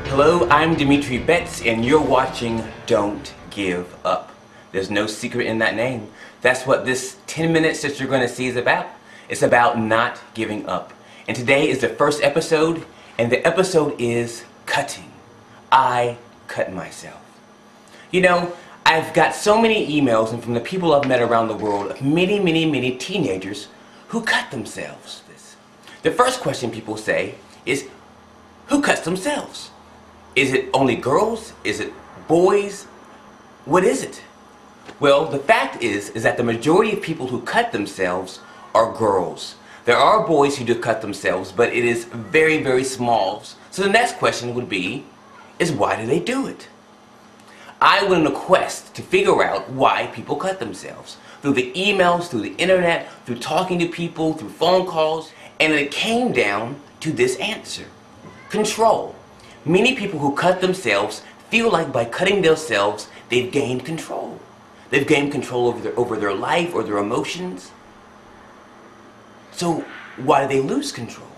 Hello, I'm Demetri Betts, and you're watching Don't Give Up. There's no secret in that name. That's what this 10 minutes that you're going to see is about. It's about not giving up. And today is the first episode, and the episode is cutting. I cut myself. You know, I've got so many emails and from the people I've met around the world of many teenagers who cut themselves. The first question people say is, who cuts themselves? Is it only girls? Is it boys? What is it? Well, the fact is that the majority of people who cut themselves are girls. There are boys who do cut themselves, but it is very small. So the next question would be, is why do they do it? I went on a quest to figure out why people cut themselves. Through the emails, through the internet, through talking to people, through phone calls, and it came down to this answer. Control. Many people who cut themselves feel like by cutting themselves, they've gained control. They've gained control over their life or their emotions. So why do they lose control?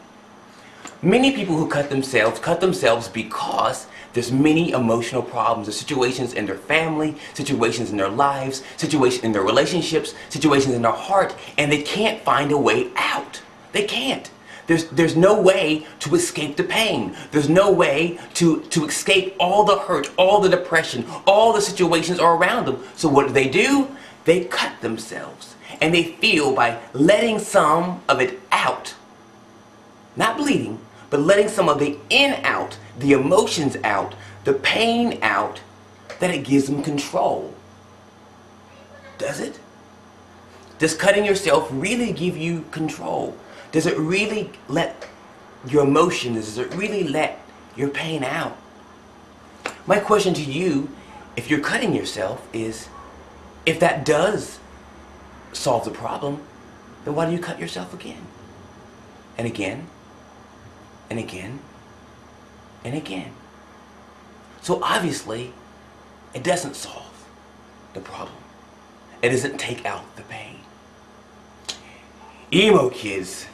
Many people who cut themselves because there's many emotional problems. There's situations in their family, situations in their lives, situations in their relationships, situations in their heart, and they can't find a way out. They can't. There's no way to escape the pain. There's no way to escape all the hurt, all the depression, all the situations are around them. So what do? They cut themselves. And they feel by letting some of it out, not bleeding, but letting some of the out, the emotions out, the pain out, that it gives them control. Does it? Does cutting yourself really give you control? Does it really let your emotions, does it really let your pain out? My question to you, if you're cutting yourself, is if that does solve the problem, then why do you cut yourself again? And again, and again, and again. So obviously, it doesn't solve the problem. It doesn't take out the pain. Emo kids.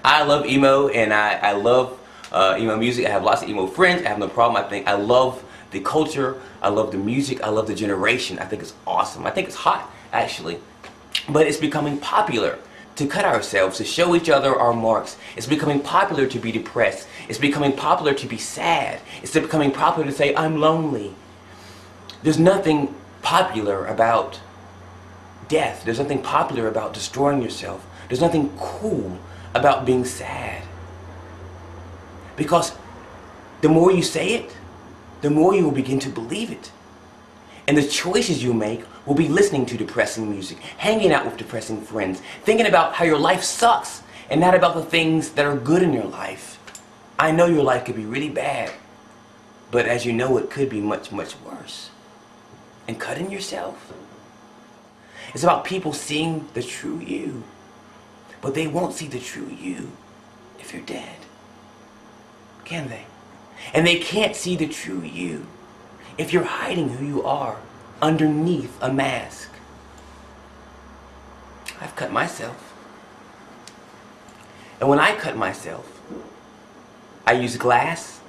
I love emo, and I love emo music. I have lots of emo friends. I have no problem. I love the culture. I love the music. I love the generation. I think it's awesome. I think it's hot, actually. But it's becoming popular to cut ourselves, to show each other our marks. It's becoming popular to be depressed. It's becoming popular to be sad. It's becoming popular to say, I'm lonely. There's nothing popular about death. There's nothing popular about destroying yourself. There's nothing cool about being sad. Because the more you say it, the more you will begin to believe it. And the choices you make will be listening to depressing music, hanging out with depressing friends, thinking about how your life sucks and not about the things that are good in your life. I know your life could be really bad, but as you know, it could be much worse. And cutting yourself, it's about people seeing the true you. But they won't see the true you if you're dead. Can they? And they can't see the true you if you're hiding who you are underneath a mask. I've cut myself. And when I cut myself, I use glass,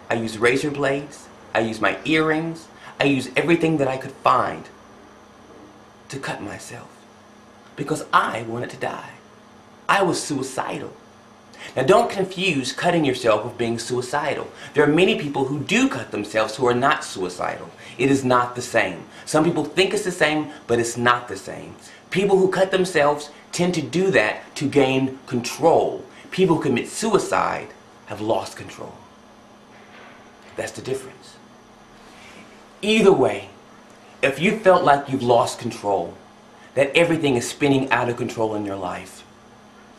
I use razor blades, I use my earrings, I use everything that I could find to cut myself. Because I wanted to die. I was suicidal. Now don't confuse cutting yourself with being suicidal. There are many people who do cut themselves who are not suicidal. It is not the same. Some people think it's the same, but it's not the same. People who cut themselves tend to do that to gain control. People who commit suicide have lost control. That's the difference. Either way, if you felt like you've lost control, that everything is spinning out of control in your life,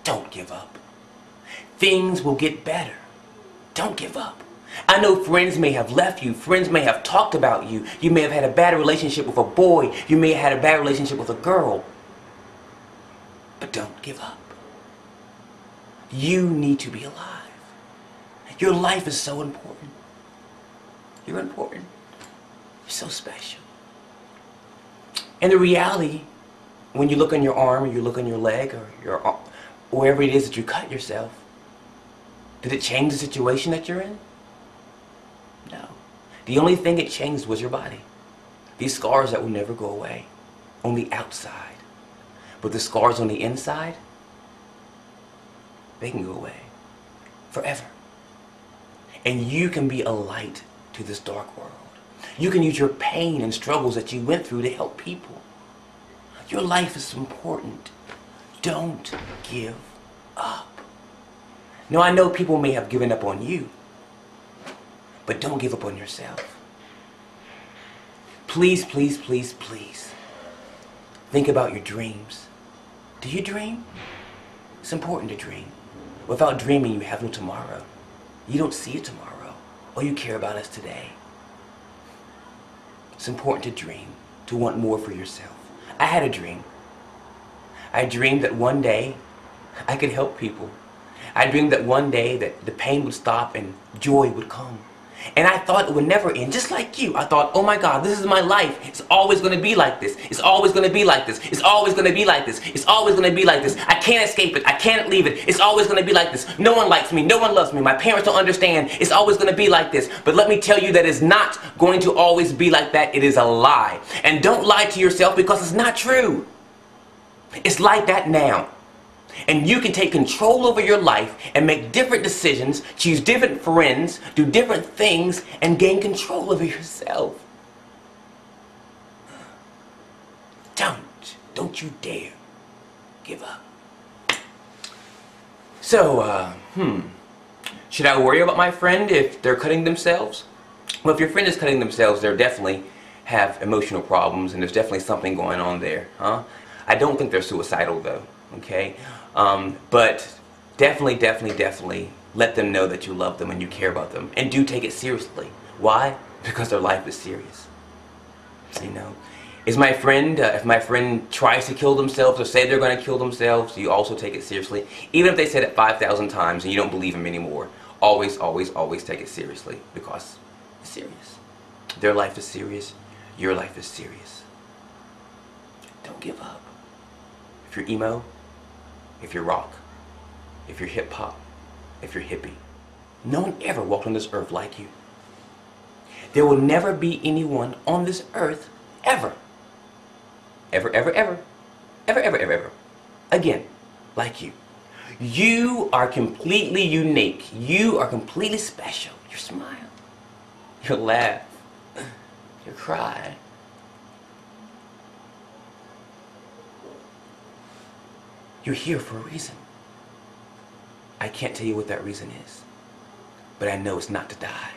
don't give up. Things will get better. Don't give up. I know friends may have left you. Friends may have talked about you. You may have had a bad relationship with a boy. You may have had a bad relationship with a girl. But don't give up. You need to be alive. Your life is so important. You're important. You're so special. And the reality, when you look on your arm, or you look on your leg, or your wherever it is that you cut yourself, did it change the situation that you're in? The only thing it changed was your body. These scars that will never go away on the outside. But the scars on the inside, they can go away forever. And you can be a light to this dark world. You can use your pain and struggles that you went through to help people. Your life is important. Don't give up. Now, I know people may have given up on you, but don't give up on yourself. Please, please, please, please, think about your dreams. Do you dream? It's important to dream. Without dreaming, you have no tomorrow. You don't see it tomorrow. All you care about is today. It's important to dream, to want more for yourself. I had a dream. I dreamed that one day I could help people. I dreamed that one day that the pain would stop and joy would come. And I thought it would never end, just like you. I thought, oh my God, this is my life. It's always going to be like this. It's always going to be like this. It's always going to be like this. It's always going to be like this. I can't escape it. I can't leave it. It's always going to be like this. No one likes me. No one loves me. My parents don't understand. It's always going to be like this. But let me tell you that it's not going to always be like that. It is a lie. And don't lie to yourself because it's not true. It's like that now. And you can take control over your life and make different decisions, choose different friends, do different things, and gain control over yourself. Don't you dare give up. So, should I worry about my friend if they're cutting themselves? Well, if your friend is cutting themselves, they definitely have emotional problems, and there's definitely something going on there, huh? I don't think they're suicidal, though, okay? But definitely let them know that you love them and you care about them. And do take it seriously. Why? Because their life is serious. You know? Is my friend, if my friend tries to kill themselves or say they're going to kill themselves, you also take it seriously. Even if they said it 5,000 times and you don't believe them anymore, always take it seriously because it's serious. Their life is serious. Your life is serious. Don't give up. If you're emo, if you're rock, if you're hip-hop, if you're hippie, no one ever walked on this earth like you. There will never be anyone on this earth ever, again, like you. You are completely unique. You are completely special. Your smile, your laugh, your cry. You're here for a reason. I can't tell you what that reason is, but I know it's not to die,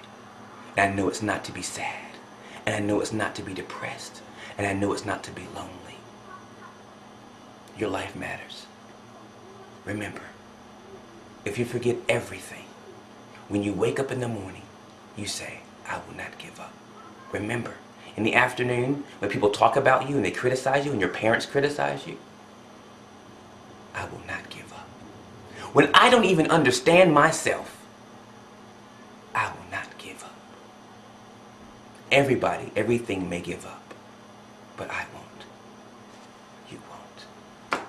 and I know it's not to be sad, and I know it's not to be depressed, and I know it's not to be lonely. Your life matters. Remember, if you forget everything, when you wake up in the morning, you say, I will not give up. Remember, in the afternoon, when people talk about you and they criticize you and your parents criticize you, I will not give up. When I don't even understand myself, I will not give up. Everybody, everything may give up, but I won't. You won't.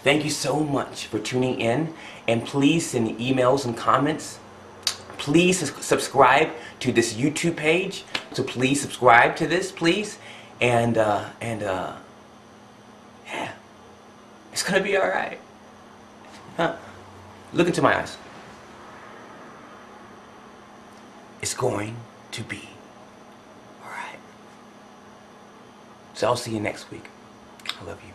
Thank you so much for tuning in, and please send emails and comments. Please subscribe to this YouTube page. So please subscribe to this, please. And yeah. It's gonna be alright. Huh? Look into my eyes. It's going to be alright. So I'll see you next week. I love you.